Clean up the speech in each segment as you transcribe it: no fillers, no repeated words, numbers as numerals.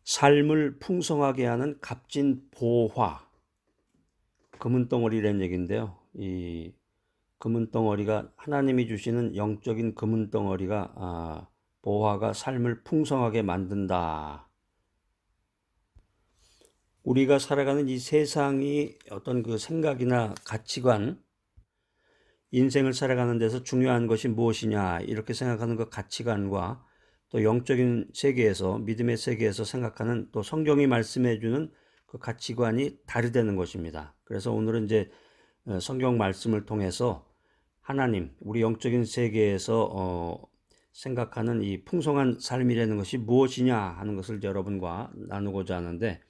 삶을 풍성하게 하는 값진 보화, 금은덩어리라는 얘기인데요. 이 금은덩어리가 하나님이 주시는 영적인 금은덩어리가 보화가 삶을 풍성하게 만든다. 우리가 살아가는 이 세상이 어떤 그 생각이나 가치관, 인생을 살아가는 데서 중요한 것이 무엇이냐 이렇게 생각하는 그 가치관과 또 영적인 세계에서, 믿음의 세계에서 생각하는 또 성경이 말씀해 주는 그 가치관이 다르다는 것입니다. 그래서 오늘은 이제 성경 말씀을 통해서 하나님, 우리 영적인 세계에서 생각하는 이 풍성한 삶이라는 것이 무엇이냐 하는 것을 여러분과 나누고자 하는데,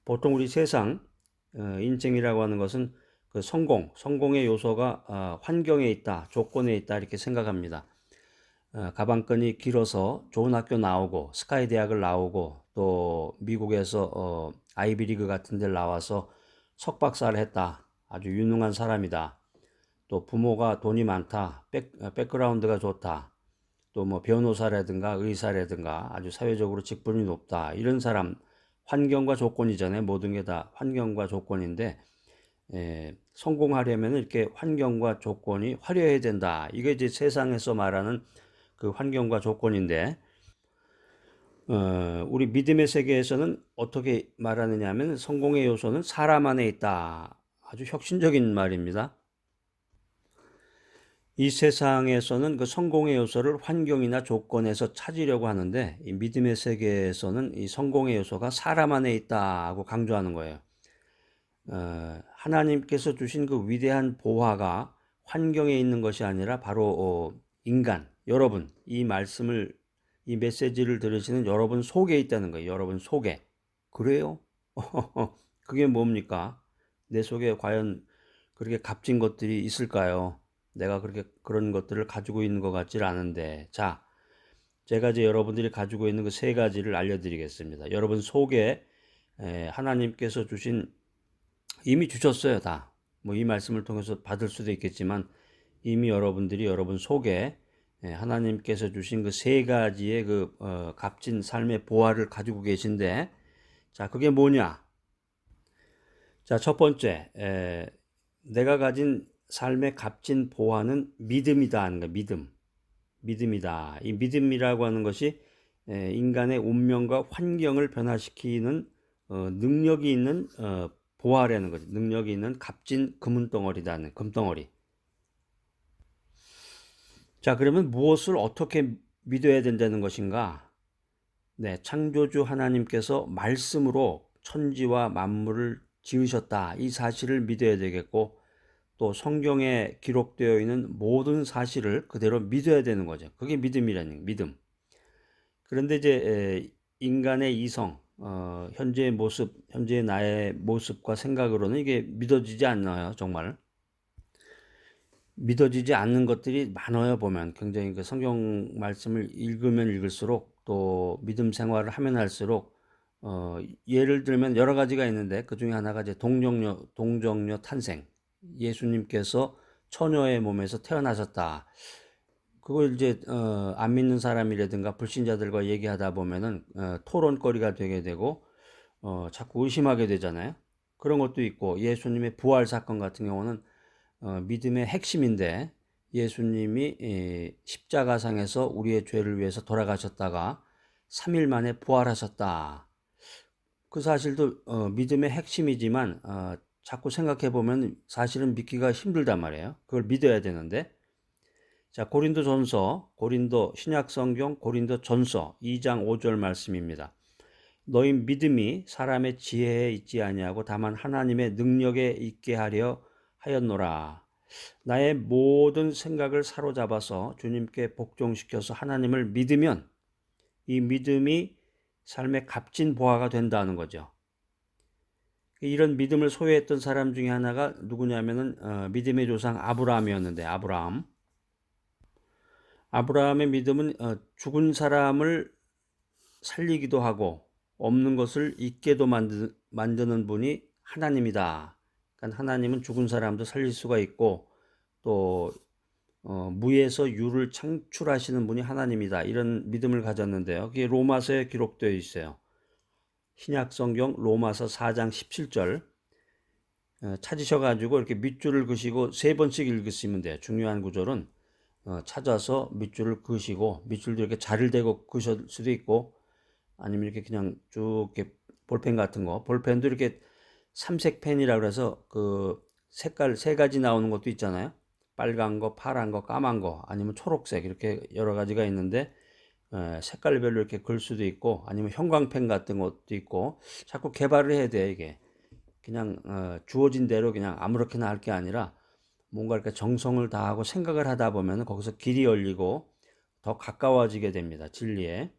보통 우리 세상 인생이라고 하는 것은 그 성공의 요소가 환경에 있다, 조건에 있다 이렇게 생각합니다. 가방끈이 길어서 좋은 학교 나오고 스카이 대학을 나오고 또 미국에서 아이비리그 같은 데를 나와서 석박사를 했다. 아주 유능한 사람이다. 또 부모가 돈이 많다. 백그라운드가 좋다. 또 뭐 변호사라든가 의사라든가 아주 사회적으로 직분이 높다. 이런 사람, 환경과 조건이잖아요. 모든 게 다 환경과 조건인데 성공하려면 이렇게 환경과 조건이 화려해야 된다. 이게 이제 세상에서 말하는 그 환경과 조건인데, 우리 믿음의 세계에서는 어떻게 말하느냐 하면 성공의 요소는 사람 안에 있다. 아주 혁신적인 말입니다. 이 세상에서는 그 성공의 요소를 환경이나 조건에서 찾으려고 하는데, 이 믿음의 세계에서는 이 성공의 요소가 사람 안에 있다고 강조하는 거예요. 하나님께서 주신 그 위대한 보화가 환경에 있는 것이 아니라 바로 인간, 여러분, 이 메시지를 들으시는 여러분 속에 있다는 거예요. 여러분 속에. 그래요? 그게 뭡니까? 내 속에 과연 그렇게 값진 것들이 있을까요? 내가 그런 것들을 가지고 있는 것 같질 않은데. 자, 제가 이제 여러분들이 가지고 있는 그 세 가지를 알려드리겠습니다. 여러분 속에 하나님께서 이미 주셨어요, 다. 뭐 이 말씀을 통해서 받을 수도 있겠지만 이미 여러분들이 여러분 속에 하나님께서 주신 그 세 가지의 그 값진 삶의 보화를 가지고 계신데, 자, 그게 뭐냐? 자, 첫 번째, 내가 가진 삶의 값진 보화는 믿음이다 하는 거야. 믿음이다. 이 믿음이라고 하는 것이 인간의 운명과 환경을 변화시키는 능력이 있는 보화라는 거죠. 능력이 있는 값진 금덩어리다는 금덩어리. 자, 그러면 무엇을 어떻게 믿어야 된다는 것인가? 네, 창조주 하나님께서 말씀으로 천지와 만물을 지으셨다. 이 사실을 믿어야 되겠고, 또 성경에 기록되어 있는 모든 사실을 그대로 믿어야 되는 거죠. 그게 믿음이라는 믿음. 그런데 이제 인간의 이성, 현재의 모습, 현재의 나의 모습과 생각으로는 이게 믿어지지 않나요, 정말? 믿어지지 않는 것들이 많아요, 보면. 굉장히 그 성경 말씀을 읽으면 읽을수록 또 믿음 생활을 하면 할수록, 예를 들면 여러 가지가 있는데 그 중에 하나가 이제 동정녀 탄생. 예수님께서 처녀의 몸에서 태어나셨다. 그걸 이제, 안 믿는 사람이라든가 불신자들과 얘기하다 보면은, 토론거리가 되게 되고, 자꾸 의심하게 되잖아요. 그런 것도 있고, 예수님의 부활 사건 같은 경우는 믿음의 핵심인데 예수님이 십자가상에서 우리의 죄를 위해서 돌아가셨다가 3일 만에 부활하셨다. 그 사실도 믿음의 핵심이지만 자꾸 생각해 보면 사실은 믿기가 힘들단 말이에요. 그걸 믿어야 되는데, 자, 고린도 신약성경 고린도전서 2장 5절 말씀입니다. 너희 믿음이 사람의 지혜에 있지 아니하고 다만 하나님의 능력에 있게 하려 하였노라. 나의 모든 생각을 사로잡아서 주님께 복종시켜서 하나님을 믿으면 이 믿음이 삶의 값진 보화가 된다는 거죠. 이런 믿음을 소유했던 사람 중에 하나가 누구냐면은 믿음의 조상 아브라함이었는데, 아브라함의 믿음은 죽은 사람을 살리기도 하고 없는 것을 있게도 만드는 분이 하나님이다. 그러니까 하나님은 죽은 사람도 살릴 수가 있고 또 무에서 유를 창출하시는 분이 하나님이다. 이런 믿음을 가졌는데요. 그게 로마서에 기록되어 있어요. 신약 성경 로마서 4장 17절 찾으셔가지고 이렇게 밑줄을 그시고 3번씩 읽으시면 돼요. 중요한 구절은 찾아서 밑줄을 그시고, 밑줄도 이렇게 자를 대고 그실 수도 있고, 아니면 이렇게 그냥 쭉 이렇게 볼펜 같은 거, 볼펜도 이렇게 삼색 펜이라고 해서 그 색깔 3가지 나오는 것도 있잖아요. 빨간 거, 파란 거, 까만 거, 아니면 초록색, 이렇게 여러 가지가 있는데 색깔별로 이렇게 글 수도 있고, 아니면 형광펜 같은 것도 있고, 자꾸 개발을 해야 돼요. 이게 그냥 주어진 대로 그냥 아무렇게나 할 게 아니라 뭔가 이렇게 정성을 다하고 생각을 하다 보면 거기서 길이 열리고 더 가까워지게 됩니다. 진리에.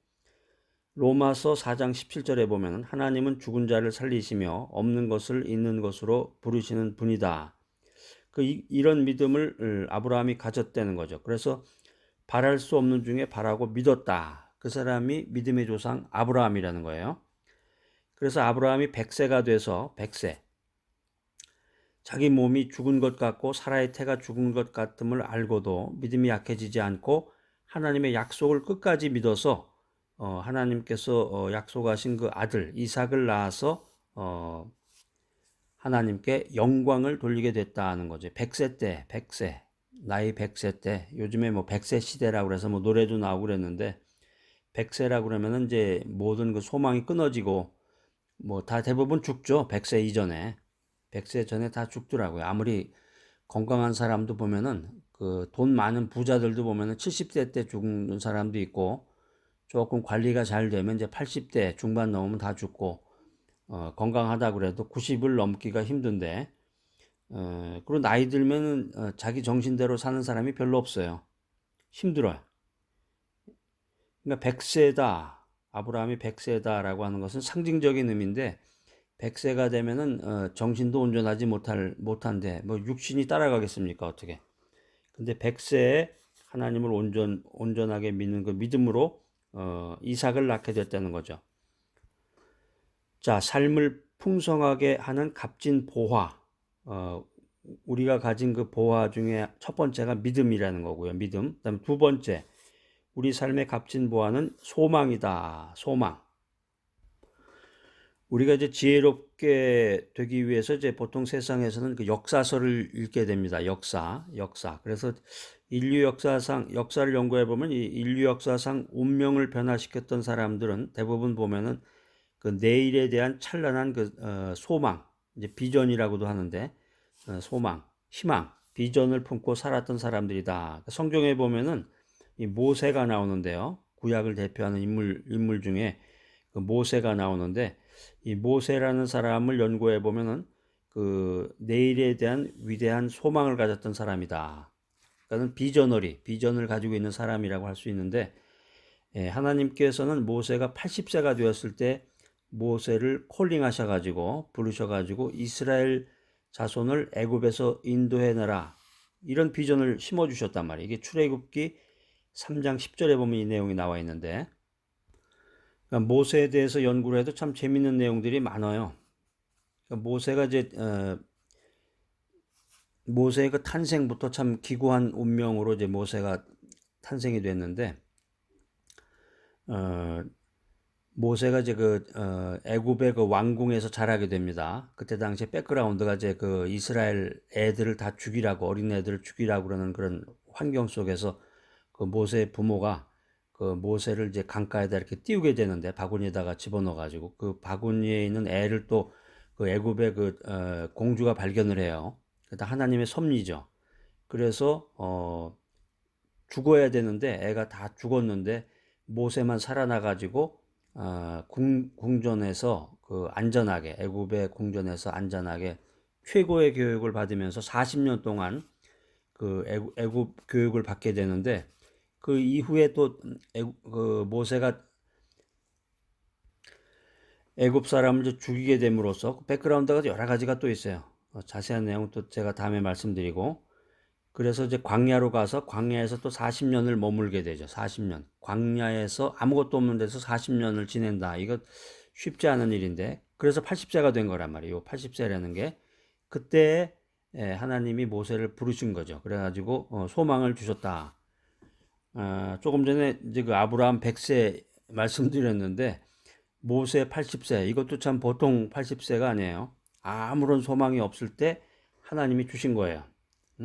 로마서 4장 17절에 보면 하나님은 죽은 자를 살리시며 없는 것을 있는 것으로 부르시는 분이다. 이런 믿음을 아브라함이 가졌다는 거죠. 그래서 바랄 수 없는 중에 바라고 믿었다. 그 사람이 믿음의 조상 아브라함이라는 거예요. 그래서 아브라함이 100세가 돼서 100세. 자기 몸이 죽은 것 같고 사라의 태가 죽은 것 같음을 알고도 믿음이 약해지지 않고 하나님의 약속을 끝까지 믿어서 하나님께서 약속하신 그 아들 이삭을 낳아서 하나님께 영광을 돌리게 됐다는 거죠. 100세 때, 100세, 나이 100세 때, 요즘에 뭐 100세 시대라고 그래서 뭐 노래도 나오고 그랬는데 100세라고 그러면은 이제 모든 그 소망이 끊어지고 뭐 다 대부분 죽죠. 100세 이전에. 100세 전에 다 죽더라고요. 아무리 건강한 사람도 보면은 그 돈 많은 부자들도 보면은 70세 때 죽는 사람도 있고 조금 관리가 잘 되면 이제 80대 중반 넘으면 다 죽고 건강하다 그래도 90을 넘기가 힘든데 그리고 나이 들면은 자기 정신대로 사는 사람이 별로 없어요. 힘들어요. 그러니까 100세다. 아브라함이 100세다라고 하는 것은 상징적인 의미인데 100세가 되면은 정신도 온전하지 못한데 뭐 육신이 따라가겠습니까? 어떻게? 근데 100세에 하나님을 온전하게 믿는 그 믿음으로 이삭을 낳게 됐다는 거죠. 자, 삶을 풍성하게 하는 값진 보화. 우리가 가진 그 보화 중에 첫 번째가 믿음이라는 거고요. 믿음. 그다음 두 번째, 우리 삶의 값진 보화는 소망이다. 소망. 우리가 이제 지혜롭게 되기 위해서 이제 보통 세상에서는 그 역사서를 읽게 됩니다. 역사. 그래서 인류 역사상, 역사를 연구해 보면 이 인류 역사상 운명을 변화시켰던 사람들은 대부분 보면은 그 내일에 대한 찬란한 그 소망, 이제 비전이라고도 하는데 소망, 희망, 비전을 품고 살았던 사람들이다. 성경에 보면은 이 모세가 나오는데요. 구약을 대표하는 인물 중에 그 모세가 나오는데 이 모세라는 사람을 연구해 보면은 그 내일에 대한 위대한 소망을 가졌던 사람이다. 그러니까 비전을 가지고 있는 사람이라고 할 수 있는데 하나님께서는 모세가 80세가 되었을 때 모세를 콜링하셔가지고 부르셔가지고 이스라엘 자손을 애굽에서 인도해내라 이런 비전을 심어주셨단 말이에요. 이게 출애굽기 3장 10절에 보면 이 내용이 나와 있는데 그러니까 모세에 대해서 연구를 해도 참 재밌는 내용들이 많아요. 그러니까 모세의 그 탄생부터 참 기구한 운명으로 이제 모세가 탄생이 됐는데 모세가 이제 애굽의 그 왕궁에서 자라게 됩니다. 그때 당시에 백그라운드가 이제 그 이스라엘 애들을 다 죽이라고 어린 애들을 죽이라고 그러는 그런 환경 속에서 그 모세의 부모가 그 모세를 이제 강가에다 이렇게 띄우게 되는데 바구니에다가 집어넣어 가지고 그 바구니에 있는 애를 또 그 애굽의 공주가 발견을 해요. 그러니까 하나님의 섭리죠. 그래서 죽어야 되는데 애가 다 죽었는데 모세만 살아나가지고 궁전에서 그 안전하게 애굽의 궁전에서 안전하게 최고의 교육을 받으면서 40년 동안 그 애굽 교육을 받게 되는데 그 이후에 또 모세가 애굽 사람을 죽이게 됨으로써 백그라운드가 여러 가지가 또 있어요. 자세한 내용 또 제가 다음에 말씀드리고 그래서 이제 광야로 가서 광야에서 또 40년을 머물게 되죠. 40년. 광야에서 아무것도 없는 데서 40년을 지낸다. 이거 쉽지 않은 일인데 그래서 80세가 된 거란 말이에요. 80세라는 게 그때 하나님이 모세를 부르신 거죠. 그래가지고 소망을 주셨다. 조금 전에 이제 그 아브라함 100세 말씀드렸는데 모세 80세 이것도 참 보통 80세가 아니에요. 아무런 소망이 없을 때 하나님이 주신 거예요.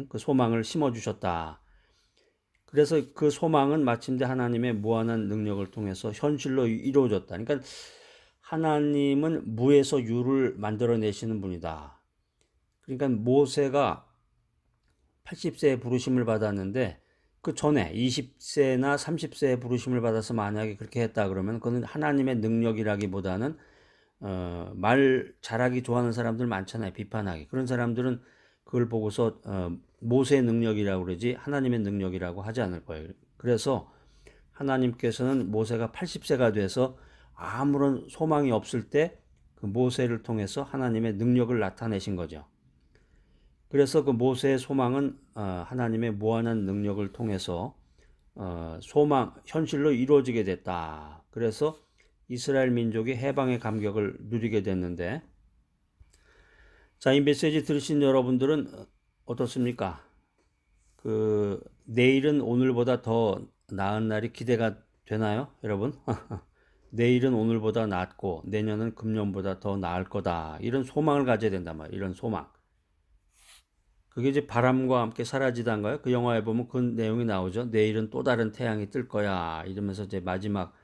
그 소망을 심어 주셨다. 그래서 그 소망은 마침내 하나님의 무한한 능력을 통해서 현실로 이루어졌다. 그러니까 하나님은 무에서 유를 만들어내시는 분이다. 그러니까 모세가 80세에 부르심을 받았는데 그 전에 20세나 30세에 부르심을 받아서 만약에 그렇게 했다 그러면 그건 하나님의 능력이라기보다는 말 잘하기 좋아하는 사람들 많잖아요. 비판하기. 그런 사람들은 그걸 보고서 모세의 능력이라고 그러지 하나님의 능력이라고 하지 않을 거예요. 그래서 하나님께서는 모세가 80세가 돼서 아무런 소망이 없을 때 그 모세를 통해서 하나님의 능력을 나타내신 거죠. 그래서 그 모세의 소망은 하나님의 무한한 능력을 통해서 현실로 이루어지게 됐다. 그래서 이스라엘 민족이 해방의 감격을 누리게 됐는데, 자, 이 메시지 들으신 여러분들은 어떻습니까? 내일은 오늘보다 더 나은 날이 기대가 되나요, 여러분? 내일은 오늘보다 낫고 내년은 금년보다 더 나을 거다. 이런 소망을 가져야 된단 말이에요. 이런 소망. 그게 이제 바람과 함께 사라지단가요? 그 영화에 보면 그 내용이 나오죠. 내일은 또 다른 태양이 뜰 거야. 이러면서 이제 마지막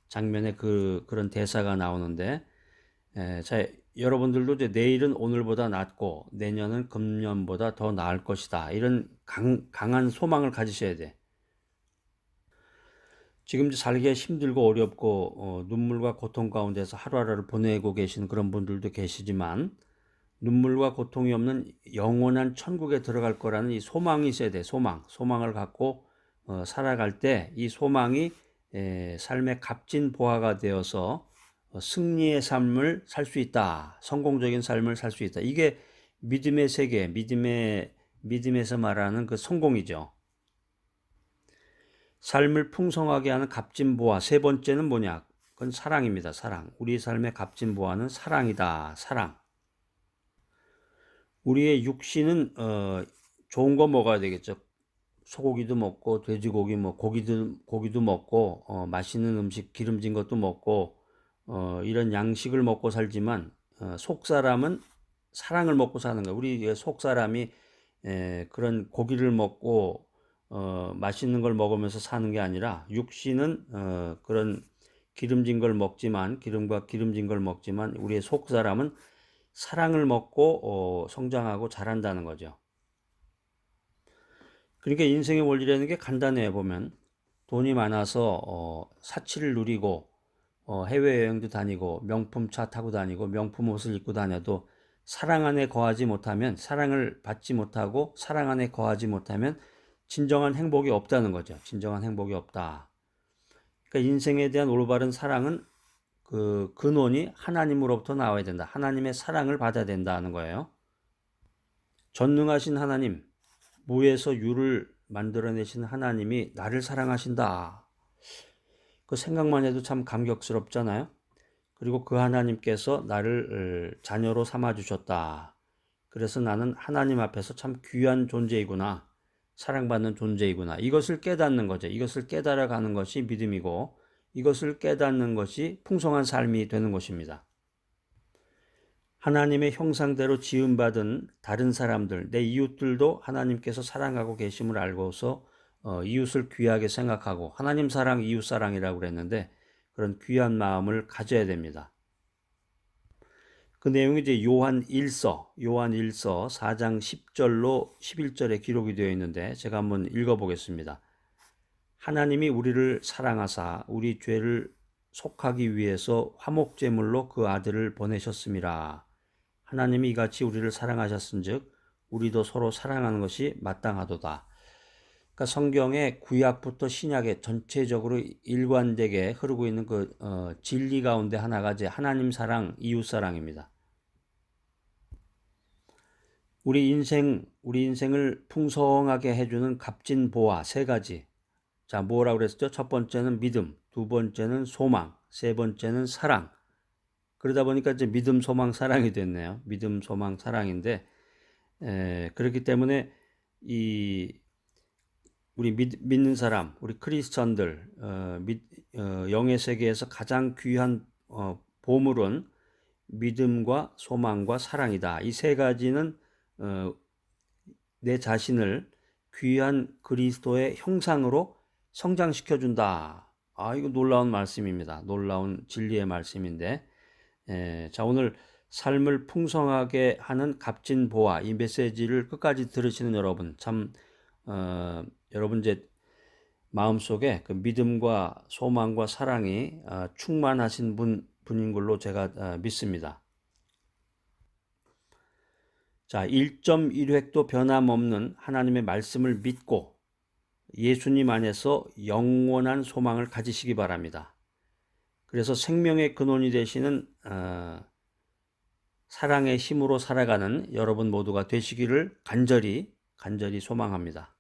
장면에 그런 대사가 나오는데, 자, 여러분들도 이제 내일은 오늘보다 낫고 내년은 금년보다 더 나을 것이다. 이런 강한 소망을 가지셔야 돼. 지금 살기가 힘들고 어렵고 눈물과 고통 가운데서 하루하루를 보내고 계신 그런 분들도 계시지만 눈물과 고통이 없는 영원한 천국에 들어갈 거라는 이 소망이 있어야 돼. 소망을 갖고 살아갈 때 이 소망이 삶의 값진 보화가 되어서 승리의 삶을 살 수 있다. 성공적인 삶을 살 수 있다. 이게 믿음의 세계, 믿음에서 말하는 그 성공이죠. 삶을 풍성하게 하는 값진 보화. 세 번째는 뭐냐? 그건 사랑입니다. 사랑. 우리 삶의 값진 보화는 사랑이다. 사랑. 우리의 육신은 좋은 거 먹어야 되겠죠. 소고기도 먹고 돼지고기 고기도 먹고 맛있는 음식 기름진 것도 먹고 이런 양식을 먹고 살지만 속 사람은 사랑을 먹고 사는 거예요. 우리 속 사람이 그런 고기를 먹고 맛있는 걸 먹으면서 사는 게 아니라 육신은 그런 기름과 기름진 걸 먹지만 우리의 속 사람은 사랑을 먹고 성장하고 자란다는 거죠. 그러니까 인생의 원리라는 게 간단해요. 보면 돈이 많아서 사치를 누리고 해외여행도 다니고 명품 차 타고 다니고 명품 옷을 입고 다녀도 사랑을 받지 못하고 사랑 안에 거하지 못하면 진정한 행복이 없다는 거죠. 진정한 행복이 없다. 그러니까 인생에 대한 올바른 사랑은 그 근원이 하나님으로부터 나와야 된다. 하나님의 사랑을 받아야 된다는 거예요. 전능하신 하나님, 무에서 유를 만들어내신 하나님이 나를 사랑하신다. 그 생각만 해도 참 감격스럽잖아요. 그리고 그 하나님께서 나를 자녀로 삼아주셨다. 그래서 나는 하나님 앞에서 참 귀한 존재이구나. 사랑받는 존재이구나. 이것을 깨닫는 거죠. 이것을 깨달아가는 것이 믿음이고 이것을 깨닫는 것이 풍성한 삶이 되는 것입니다. 하나님의 형상대로 지음받은 다른 사람들, 내 이웃들도 하나님께서 사랑하고 계심을 알고서 이웃을 귀하게 생각하고 하나님 사랑, 이웃 사랑이라고 그랬는데 그런 귀한 마음을 가져야 됩니다. 그 내용이 이제 요한 1서 4장 10절로 11절에 기록이 되어 있는데 제가 한번 읽어보겠습니다. 하나님이 우리를 사랑하사 우리 죄를 속하기 위해서 화목제물로 그 아들을 보내셨음이라. 하나님이 이같이 우리를 사랑하셨은즉 우리도 서로 사랑하는 것이 마땅하도다. 그러니까 성경의 구약부터 신약에 전체적으로 일관되게 흐르고 있는 그 진리 가운데 하나가 이제 하나님 사랑, 이웃 사랑입니다. 우리 인생을 풍성하게 해주는 값진 보화 세 가지. 자, 뭐라고 그랬었죠? 첫 번째는 믿음, 두 번째는 소망, 세 번째는 사랑. 그러다 보니까 이제 믿음, 소망, 사랑이 됐네요. 믿음, 소망, 사랑인데 그렇기 때문에 우리 믿는 사람, 우리 크리스천들, 영의 세계에서 가장 귀한 보물은 믿음과 소망과 사랑이다. 이 세 가지는 내 자신을 귀한 그리스도의 형상으로 성장시켜준다. 이거 놀라운 말씀입니다. 놀라운 진리의 말씀인데, 자, 오늘 삶을 풍성하게 하는 값진 보화, 이 메시지를 끝까지 들으시는 여러분, 참, 여러분 이제 마음속에 그 믿음과 소망과 사랑이 충만하신 분인 걸로 제가 믿습니다. 자, 1.1획도 변함없는 하나님의 말씀을 믿고 예수님 안에서 영원한 소망을 가지시기 바랍니다. 그래서 생명의 근원이 되시는 사랑의 힘으로 살아가는 여러분 모두가 되시기를 간절히 소망합니다.